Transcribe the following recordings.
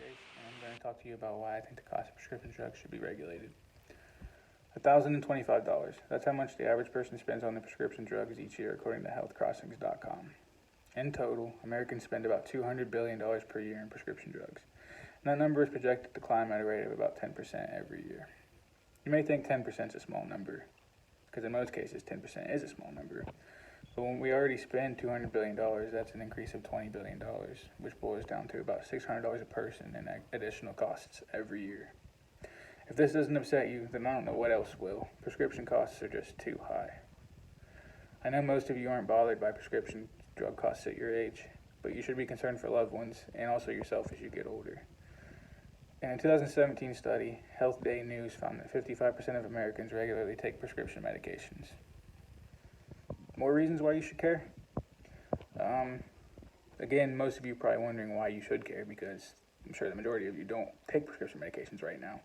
Chase, and I'm going to talk to you about why I think the cost of prescription drugs should be regulated. $1,025. That's how much the average person spends on the prescription drugs each year, according to HealthCrossings.com. In total, Americans spend about $200 billion per year in prescription drugs. And that number is projected to climb at a rate of about 10% every year. You may think 10% is a small number, because in most cases 10% is a small number. But when we already spend $200 billion, that's an increase of $20 billion, which boils down to about $600 a person in additional costs every year. If this doesn't upset you, then I don't know what else will. Prescription costs are just too high. I know most of you aren't bothered by prescription drug costs at your age, but you should be concerned for loved ones and also yourself as you get older. In a 2017 study, Health Day News found that 55% of Americans regularly take prescription medications. More reasons why you should care? Again, most of you are probably wondering why you should care, because I'm sure the majority of you don't take prescription medications right now.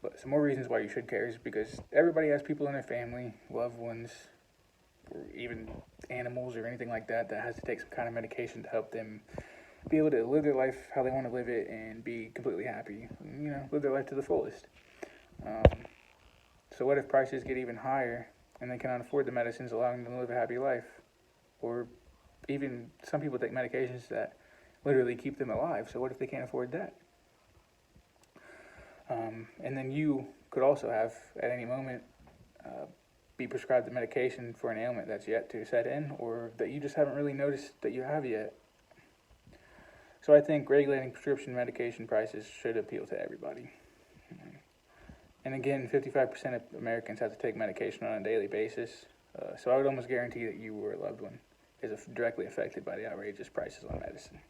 But some more reasons why you should care is because everybody has people in their family, loved ones, or even animals or anything like that has to take some kind of medication to help them be able to live their life how they want to live it and be completely happy, live their life to the fullest. So what if prices get even higher and they cannot afford the medicines allowing them to live a happy life? Or even some people take medications that literally keep them alive, so what if they can't afford that? And then you could also have, at any moment, be prescribed the medication for an ailment that's yet to set in, or that you just haven't really noticed that you have yet. So I think regulating prescription medication prices should appeal to everybody. And again, 55% of Americans have to take medication on a daily basis, so I would almost guarantee that you or a loved one is directly affected by the outrageous prices on medicine.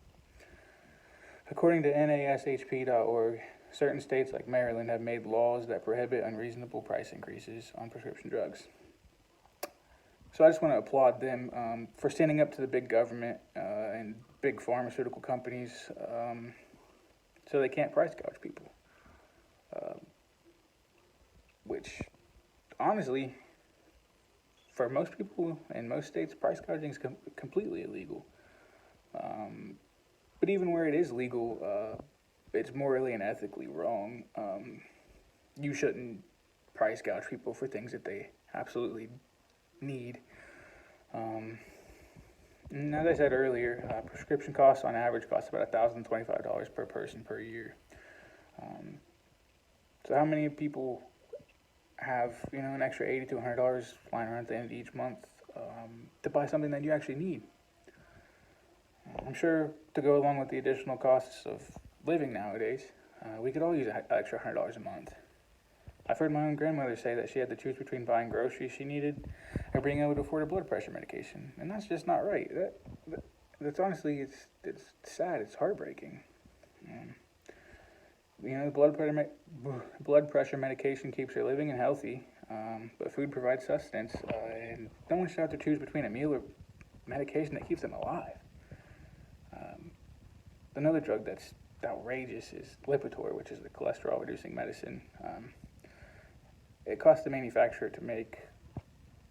According to NASHP.org, certain states like Maryland have made laws that prohibit unreasonable price increases on prescription drugs. So I just want to applaud them for standing up to the big government and big pharmaceutical companies so they can't price gouge people. Which, honestly, for most people in most states, price gouging is completely illegal. But even where it is legal, it's morally and ethically wrong. You shouldn't price gouge people for things that they absolutely need. And as I said earlier, prescription costs on average cost about $1,025 per person per year. So how many people have an extra $80 to $100 lying around at the end of each month to buy something that you actually need? I'm sure to go along with the additional costs of living nowadays, we could all use an extra $100 a month. I've heard my own grandmother say that she had to choose between buying groceries she needed or being able to afford a blood pressure medication, and that's just not right. That's honestly, it's sad. It's heartbreaking. Blood pressure medication keeps her living and healthy, but food provides sustenance, and no one should have to choose between a meal or medication that keeps them alive. Another drug that's outrageous is Lipitor, which is the cholesterol-reducing medicine. It costs the manufacturer to make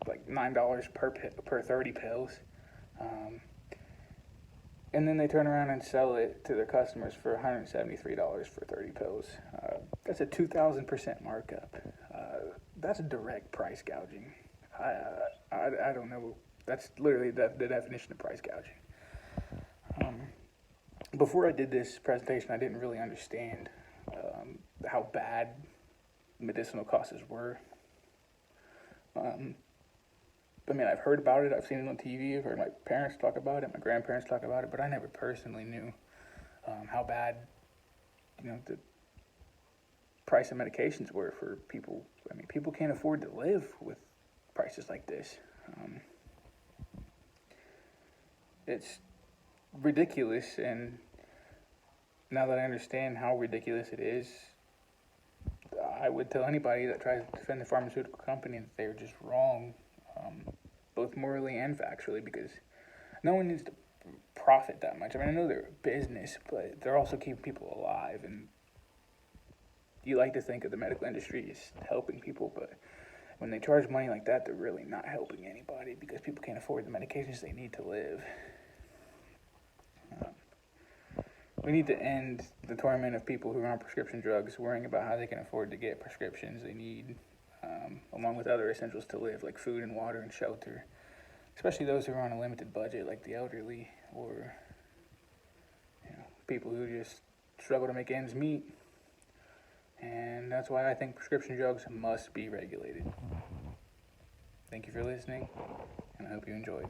like $9 per 30 pills, and then they turn around and sell it to their customers for $173 for 30 pills. That's a 2,000% markup. That's a direct price gouging. I don't know. That's literally the definition of price gouging. Before I did this presentation, I didn't really understand how bad medicinal costs were. I've heard about it. I've seen it on TV. I've heard my parents talk about it, my grandparents talk about it, but I never personally knew how bad, the price of medications were for people. People can't afford to live with prices like this. It's ridiculous, and now that I understand how ridiculous it is, I would tell anybody that tries to defend the pharmaceutical company that they're just wrong, both morally and factually, because no one needs to profit that much. I know they're a business, but they're also keeping people alive, and you like to think of the medical industry as helping people, but when they charge money like that, they're really not helping anybody because people can't afford the medications they need to live. We need to end the torment of people who are on prescription drugs worrying about how they can afford to get prescriptions they need, along with other essentials to live, like food and water and shelter, especially those who are on a limited budget, like the elderly or people who just struggle to make ends meet. And that's why I think prescription drugs must be regulated. Thank you for listening, and I hope you enjoyed.